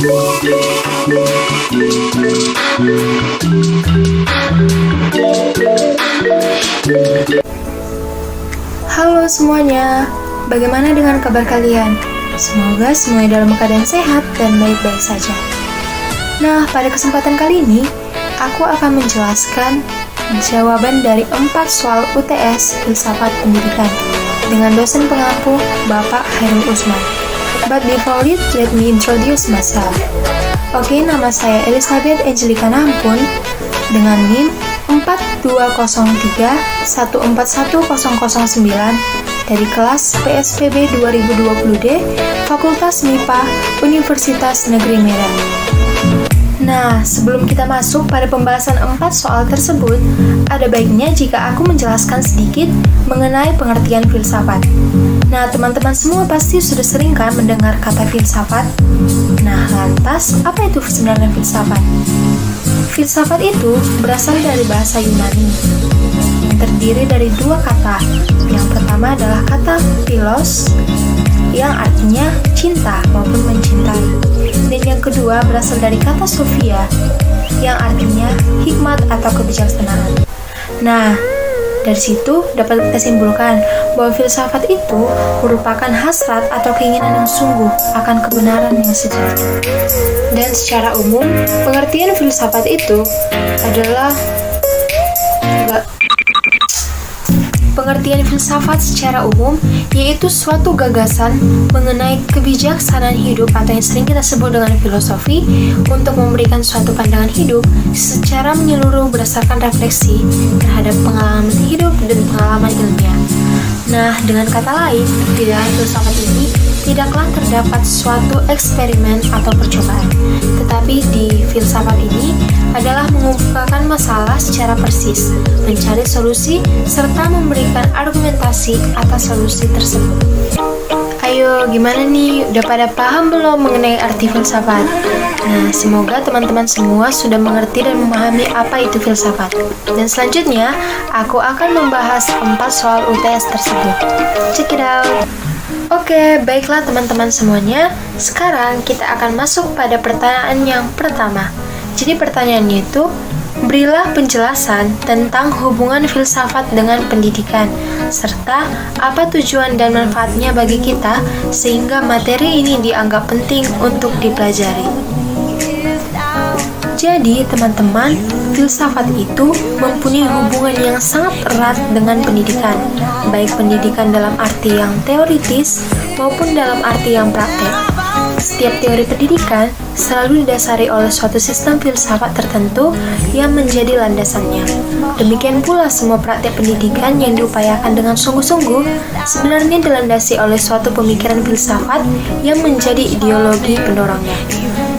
Halo semuanya, bagaimana dengan kabar kalian? Semoga semuanya dalam keadaan sehat dan baik-baik saja. Nah, pada kesempatan kali ini, aku akan menjelaskan jawaban dari 4 soal UTS Filsafat Pendidikan dengan dosen pengampu Bapak Hairul Usman. But before it, let me introduce myself. Oke, nama saya Elizabeth Angelika Nampun dengan NIM 4203141009 dari kelas PSPB 2020D Fakultas MIPA Universitas Negeri Medan. Nah, sebelum kita masuk pada pembahasan 4 soal tersebut, ada baiknya jika aku menjelaskan sedikit mengenai pengertian filsafat. Nah, teman-teman semua pasti sudah sering kan mendengar kata filsafat? Nah, lantas apa itu sebenarnya filsafat? Filsafat itu berasal dari bahasa Yunani, yang terdiri dari 2 kata. Yang pertama adalah kata philos, yang artinya cinta maupun mencintai. Dan yang kedua berasal dari kata sophia, yang artinya hikmat atau kebijaksanaan. Nah, dari situ dapat kita simpulkan bahwa filsafat itu merupakan hasrat atau keinginan yang sungguh akan kebenaran yang sejati. Dan secara umum, pengertian filsafat itu adalah pengertian filsafat secara umum yaitu suatu gagasan mengenai kebijaksanaan hidup atau yang sering kita sebut dengan filosofi untuk memberikan suatu pandangan hidup secara menyeluruh berdasarkan refleksi terhadap pengalaman hidup dan pengalaman ilmiah. Nah, dengan kata lain, di dalam filsafat ini tidaklah terdapat suatu eksperimen atau percobaan, tetapi di filsafat ini adalah mengemukakan masalah secara persis, mencari solusi, serta memberikan argumentasi atas solusi tersebut. Ayo, gimana nih? Udah pada paham belum mengenai arti filsafat? Nah, semoga teman-teman semua sudah mengerti dan memahami apa itu filsafat. Dan selanjutnya, aku akan membahas 4 soal UTS tersebut. Check it out! Oke, baiklah teman-teman semuanya. Sekarang kita akan masuk pada pertanyaan yang pertama. Jadi pertanyaannya itu, berilah penjelasan tentang hubungan filsafat dengan pendidikan, serta apa tujuan dan manfaatnya bagi kita sehingga materi ini dianggap penting untuk dipelajari. Jadi, teman-teman, filsafat itu mempunyai hubungan yang sangat erat dengan pendidikan, baik pendidikan dalam arti yang teoritis maupun dalam arti yang praktek. Setiap teori pendidikan selalu didasari oleh suatu sistem filsafat tertentu yang menjadi landasannya. Demikian pula semua praktek pendidikan yang diupayakan dengan sungguh-sungguh sebenarnya dilandasi oleh suatu pemikiran filsafat yang menjadi ideologi pendorongnya.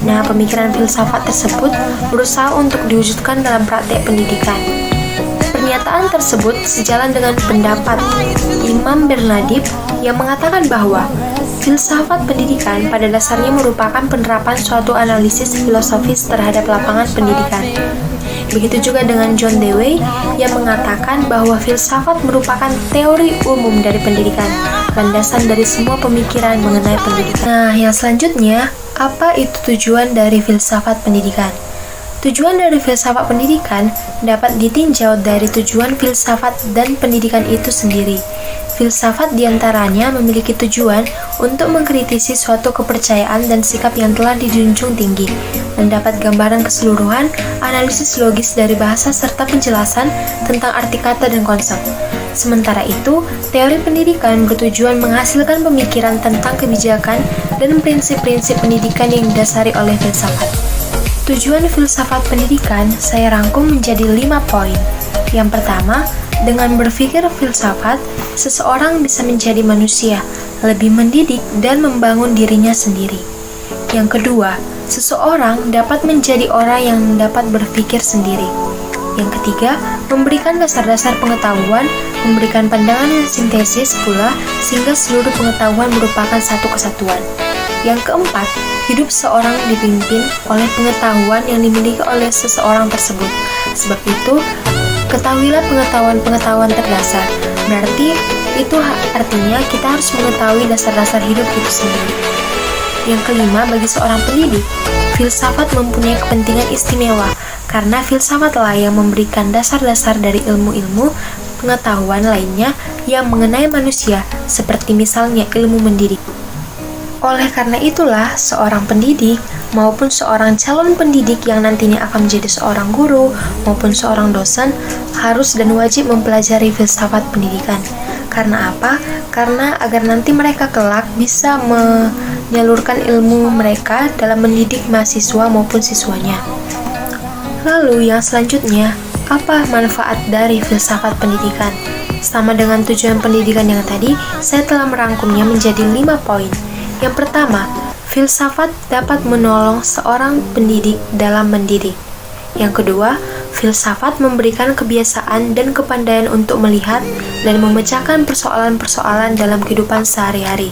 Nah, pemikiran filsafat tersebut berusaha untuk diwujudkan dalam praktek pendidikan. Pernyataan tersebut sejalan dengan pendapat Imam Bernadib yang mengatakan bahwa filsafat pendidikan pada dasarnya merupakan penerapan suatu analisis filosofis terhadap lapangan pendidikan. Begitu juga dengan John Dewey yang mengatakan bahwa filsafat merupakan teori umum dari pendidikan, landasan dari semua pemikiran mengenai pendidikan. Nah, yang selanjutnya, apa itu tujuan dari filsafat pendidikan? Tujuan dari filsafat pendidikan dapat ditinjau dari tujuan filsafat dan pendidikan itu sendiri. Filsafat diantaranya memiliki tujuan untuk mengkritisi suatu kepercayaan dan sikap yang telah dijunjung tinggi, mendapat gambaran keseluruhan, analisis logis dari bahasa serta penjelasan tentang arti kata dan konsep. Sementara itu, teori pendidikan bertujuan menghasilkan pemikiran tentang kebijakan dan prinsip-prinsip pendidikan yang didasari oleh filsafat. Tujuan filsafat pendidikan saya rangkum menjadi 5 poin. Yang pertama, dengan berpikir filsafat, seseorang bisa menjadi manusia, lebih mendidik dan membangun dirinya sendiri. Yang kedua, seseorang dapat menjadi orang yang dapat berpikir sendiri. Yang ketiga, memberikan dasar-dasar pengetahuan, memberikan pandangan yang sintesis pula sehingga seluruh pengetahuan merupakan satu kesatuan. Yang keempat, hidup seorang dipimpin oleh pengetahuan yang dimiliki oleh seseorang tersebut. Sebab itu, ketahuilah pengetahuan-pengetahuan terdasar. Berarti, itu artinya kita harus mengetahui dasar-dasar hidup itu sendiri. Yang kelima, bagi seorang pendidik, filsafat mempunyai kepentingan istimewa karena filsafatlah yang memberikan dasar-dasar dari ilmu-ilmu pengetahuan lainnya yang mengenai manusia, seperti misalnya ilmu mendidik. Oleh karena itulah, seorang pendidik maupun seorang calon pendidik yang nantinya akan menjadi seorang guru maupun seorang dosen harus dan wajib mempelajari filsafat pendidikan. Karena apa? Karena agar nanti mereka kelak bisa menyalurkan ilmu mereka dalam mendidik mahasiswa maupun siswanya. Lalu yang selanjutnya, apa manfaat dari filsafat pendidikan? Sama dengan tujuan pendidikan yang tadi, saya telah merangkumnya menjadi 5 poin. Yang pertama, filsafat dapat menolong seorang pendidik dalam mendidik. Yang kedua, filsafat memberikan kebiasaan dan kepandaian untuk melihat dan memecahkan persoalan-persoalan dalam kehidupan sehari-hari.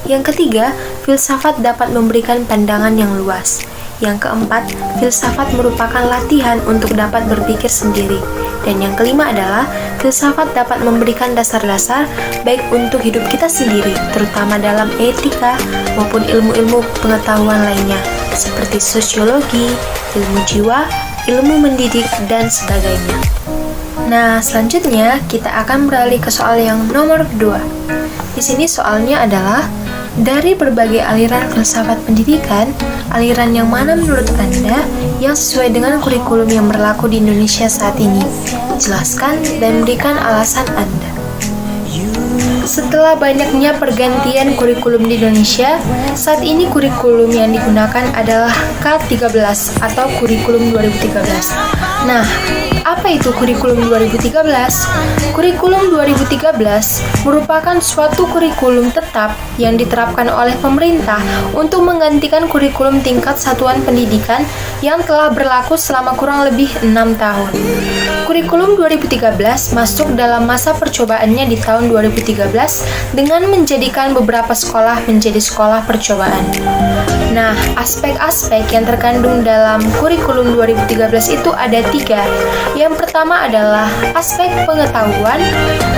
Yang ketiga, filsafat dapat memberikan pandangan yang luas. Yang keempat, filsafat merupakan latihan untuk dapat berpikir sendiri. Dan yang kelima adalah, filsafat dapat memberikan dasar-dasar baik untuk hidup kita sendiri, terutama dalam etika maupun ilmu-ilmu pengetahuan lainnya, seperti sosiologi, ilmu jiwa, ilmu mendidik, dan sebagainya. Nah, selanjutnya kita akan beralih ke soal yang nomor 2. Di sini soalnya adalah, dari berbagai aliran filsafat pendidikan, aliran yang mana menurut Anda yang sesuai dengan kurikulum yang berlaku di Indonesia saat ini? Jelaskan dan berikan alasan Anda. Setelah banyaknya pergantian kurikulum di Indonesia, saat ini kurikulum yang digunakan adalah K13 atau kurikulum 2013. Nah, apa itu kurikulum 2013? Kurikulum 2013 merupakan suatu kurikulum tetap yang diterapkan oleh pemerintah untuk menggantikan kurikulum tingkat satuan pendidikan yang telah berlaku selama kurang lebih 6 tahun. Kurikulum 2013 masuk dalam masa percobaannya di tahun 2013 dengan menjadikan beberapa sekolah menjadi sekolah percobaan. Nah, aspek-aspek yang terkandung dalam kurikulum 2013 itu ada 3. Yang pertama adalah aspek pengetahuan,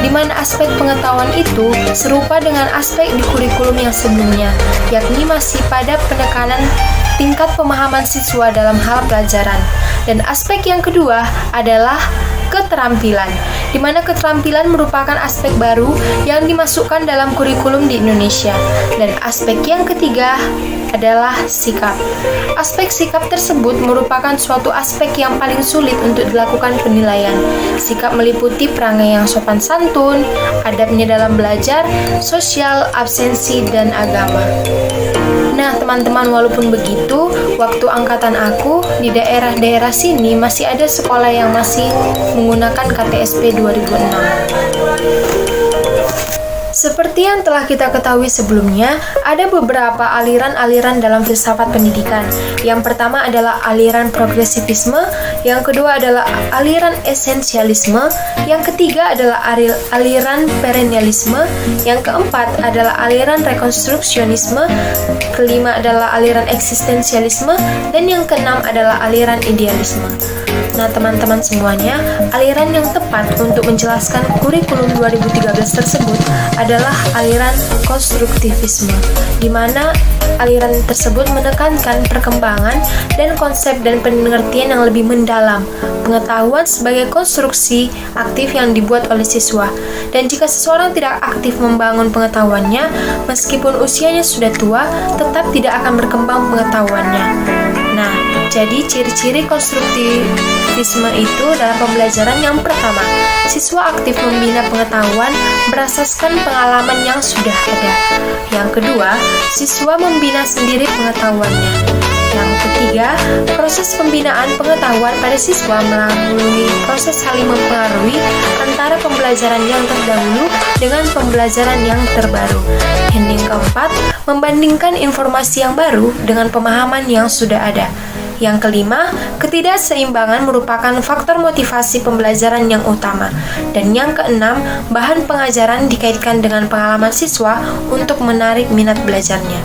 di mana aspek pengetahuan itu serupa dengan aspek di kurikulum yang sebelumnya, yakni masih pada penekanan tingkat pemahaman siswa dalam hal pelajaran. Dan aspek yang kedua adalah keterampilan, di mana keterampilan merupakan aspek baru yang dimasukkan dalam kurikulum di Indonesia. Dan aspek yang ketiga adalah sikap. Aspek sikap tersebut merupakan suatu aspek yang paling sulit untuk dilakukan penilaian. Sikap meliputi perangai yang sopan santun, adabnya dalam belajar, sosial, absensi, dan agama. Nah, teman-teman, walaupun begitu, waktu angkatan aku di daerah-daerah sini masih ada sekolah yang masih menggunakan KTSP 2006. Seperti yang telah kita ketahui sebelumnya, ada beberapa aliran-aliran dalam filsafat pendidikan. Yang pertama adalah aliran progresivisme, yang kedua adalah aliran esensialisme, yang ketiga adalah aliran perennialisme, yang keempat adalah aliran rekonstruksionisme, kelima adalah aliran eksistensialisme, dan yang keenam adalah aliran idealisme. Nah, teman-teman semuanya, aliran yang tepat untuk menjelaskan kurikulum 2013 tersebut adalah aliran konstruktivisme, di mana aliran tersebut menekankan perkembangan dan konsep dan pengertian yang lebih mendalam, pengetahuan sebagai konstruksi aktif yang dibuat oleh siswa. Dan jika seseorang tidak aktif membangun pengetahuannya, meskipun usianya sudah tua, tetap tidak akan berkembang pengetahuannya. Nah, jadi ciri-ciri konstruktivisme itu dalam pembelajaran yang pertama, siswa aktif membina pengetahuan berasaskan pengalaman yang sudah ada. Yang kedua, siswa membina sendiri pengetahuannya. Yang ketiga, proses pembinaan pengetahuan pada siswa melalui proses saling mempengaruhi antara pembelajaran yang terdahulu dengan pembelajaran yang terbaru. Dan yang keempat, membandingkan informasi yang baru dengan pemahaman yang sudah ada. Yang kelima, ketidakseimbangan merupakan faktor motivasi pembelajaran yang utama. Dan yang keenam, bahan pengajaran dikaitkan dengan pengalaman siswa untuk menarik minat belajarnya.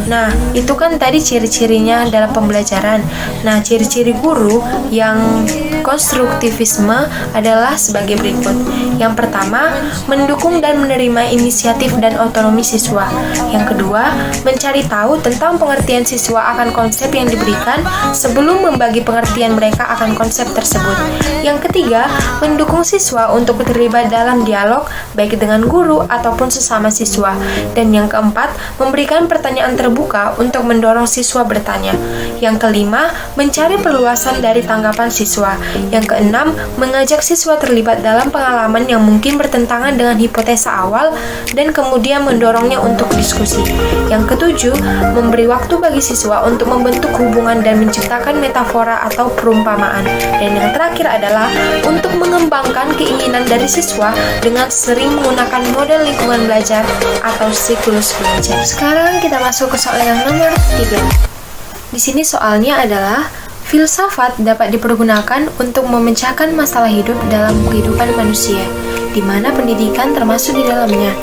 Nah, itu kan tadi ciri-cirinya dalam pembelajaran. Nah, ciri-ciri guru yang konstruktivisme adalah sebagai berikut. Yang pertama, mendukung dan menerima inisiatif dan otonomi siswa. Yang kedua, mencari tahu tentang pengertian siswa akan konsep yang diberikan sebelum membagi pengertian mereka akan konsep tersebut. Yang ketiga, mendukung siswa untuk terlibat dalam dialog baik dengan guru ataupun sesama siswa. Dan yang keempat, memberikan pertanyaan terbuka untuk mendorong siswa bertanya. Yang kelima, mencari perluasan dari tanggapan siswa. Yang keenam, mengajak siswa terlibat dalam pengalaman yang mungkin bertentangan dengan hipotesa awal dan kemudian mendorongnya untuk diskusi. Yang ketujuh, memberi waktu bagi siswa untuk membentuk hubungan dan menciptakan metafora atau perumpamaan. Dan yang terakhir adalah untuk mengembangkan keinginan dari siswa dengan sering menggunakan model lingkungan belajar atau siklus belajar. Sekarang kita masuk ke soal yang nomor 3. Di sini soalnya adalah filsafat dapat dipergunakan untuk memecahkan masalah hidup dalam kehidupan manusia, di mana pendidikan termasuk di dalamnya.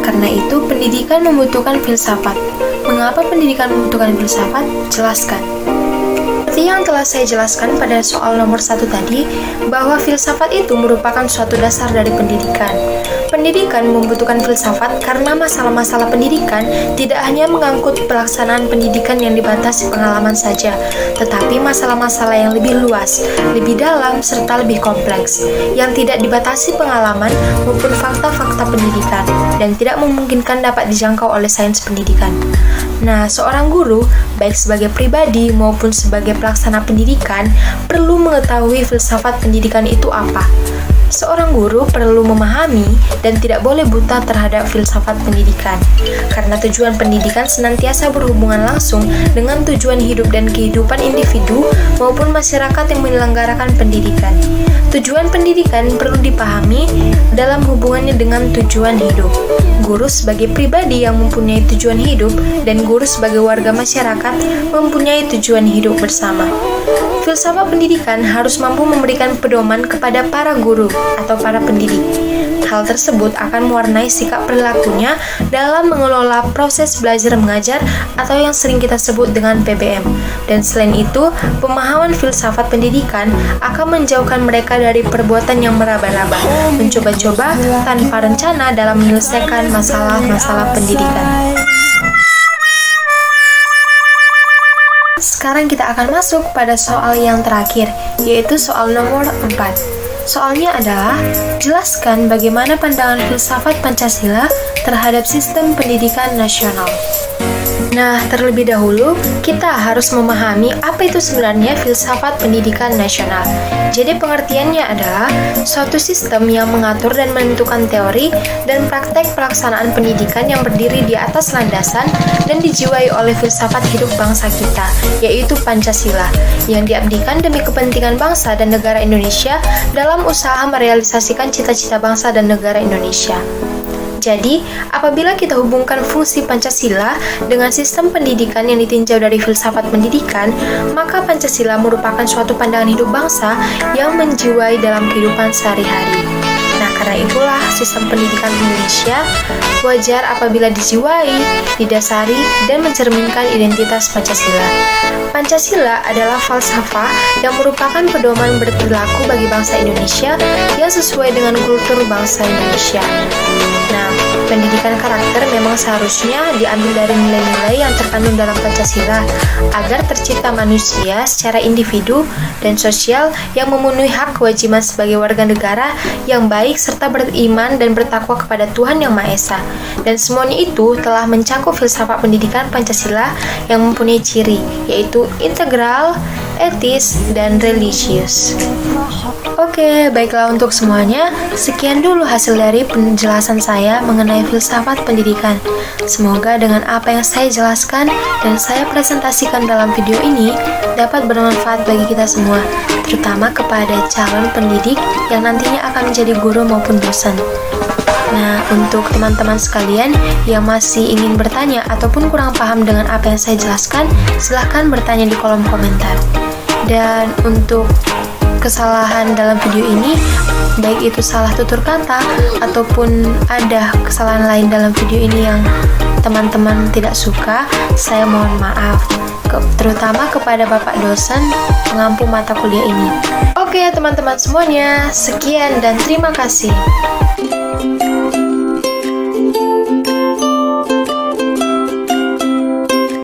Karena itu, pendidikan membutuhkan filsafat. Mengapa pendidikan membutuhkan filsafat? Jelaskan. Seperti yang telah saya jelaskan pada soal nomor 1 tadi, bahwa filsafat itu merupakan suatu dasar dari pendidikan. Pendidikan membutuhkan filsafat karena masalah-masalah pendidikan tidak hanya mengangkut pelaksanaan pendidikan yang dibatasi pengalaman saja, tetapi masalah-masalah yang lebih luas, lebih dalam, serta lebih kompleks, yang tidak dibatasi pengalaman maupun fakta-fakta pendidikan, dan tidak memungkinkan dapat dijangkau oleh sains pendidikan. Nah, seorang guru, baik sebagai pribadi maupun sebagai pelaksana pendidikan, perlu mengetahui filsafat pendidikan itu apa. Seorang guru perlu memahami dan tidak boleh buta terhadap filsafat pendidikan, karena tujuan pendidikan senantiasa berhubungan langsung dengan tujuan hidup dan kehidupan individu maupun masyarakat yang menyelenggarakan pendidikan. Tujuan pendidikan perlu dipahami dalam hubungannya dengan tujuan hidup. Guru sebagai pribadi yang mempunyai tujuan hidup dan guru sebagai warga masyarakat mempunyai tujuan hidup bersama. Filsafat pendidikan harus mampu memberikan pedoman kepada para guru atau para pendidik. Hal tersebut akan mewarnai sikap perilakunya dalam mengelola proses belajar mengajar atau yang sering kita sebut dengan PBM. Dan selain itu, pemahaman filsafat pendidikan akan menjauhkan mereka dari perbuatan yang meraba-raba, mencoba-coba tanpa rencana dalam menyelesaikan masalah-masalah pendidikan. Sekarang kita akan masuk pada soal yang terakhir, yaitu soal nomor 4. Soalnya adalah, jelaskan bagaimana pandangan filsafat Pancasila terhadap sistem pendidikan nasional. Nah, terlebih dahulu, kita harus memahami apa itu sebenarnya filsafat pendidikan nasional. Jadi pengertiannya adalah suatu sistem yang mengatur dan menentukan teori dan praktek pelaksanaan pendidikan yang berdiri di atas landasan dan dijiwai oleh filsafat hidup bangsa kita, yaitu Pancasila, yang diabdikan demi kepentingan bangsa dan negara Indonesia dalam usaha merealisasikan cita-cita bangsa dan negara Indonesia. Jadi, apabila kita hubungkan fungsi Pancasila dengan sistem pendidikan yang ditinjau dari filsafat pendidikan, maka Pancasila merupakan suatu pandangan hidup bangsa yang menjiwai dalam kehidupan sehari-hari. Nah, karena itulah sistem pendidikan Indonesia wajar apabila dijiwai, didasari, dan mencerminkan identitas Pancasila. Pancasila adalah falsafah yang merupakan pedoman berperilaku bagi bangsa Indonesia yang sesuai dengan kultur bangsa Indonesia. Nah, pendidikan karakter memang seharusnya diambil dari nilai-nilai yang terkandung dalam Pancasila agar tercipta manusia secara individu dan sosial yang memenuhi hak kewajiban sebagai warga negara yang baik serta beriman dan bertakwa kepada Tuhan Yang Maha Esa. Dan semuanya itu telah mencakup filsafat pendidikan Pancasila yang mempunyai ciri, yaitu integral, etis, dan religius. Oke, baiklah untuk semuanya. Sekian dulu hasil dari penjelasan saya mengenai filsafat pendidikan. Semoga dengan apa yang saya jelaskan dan saya presentasikan dalam video ini dapat bermanfaat bagi kita semua, terutama kepada calon pendidik yang nantinya akan menjadi guru maupun dosen. Nah, untuk teman-teman sekalian yang masih ingin bertanya ataupun kurang paham dengan apa yang saya jelaskan, silahkan bertanya di kolom komentar. Dan untuk kesalahan dalam video ini, baik itu salah tutur kata ataupun ada kesalahan lain dalam video ini yang teman-teman tidak suka, saya mohon maaf, terutama kepada Bapak dosen pengampu mata kuliah ini. Oke teman-teman semuanya, sekian dan terima kasih.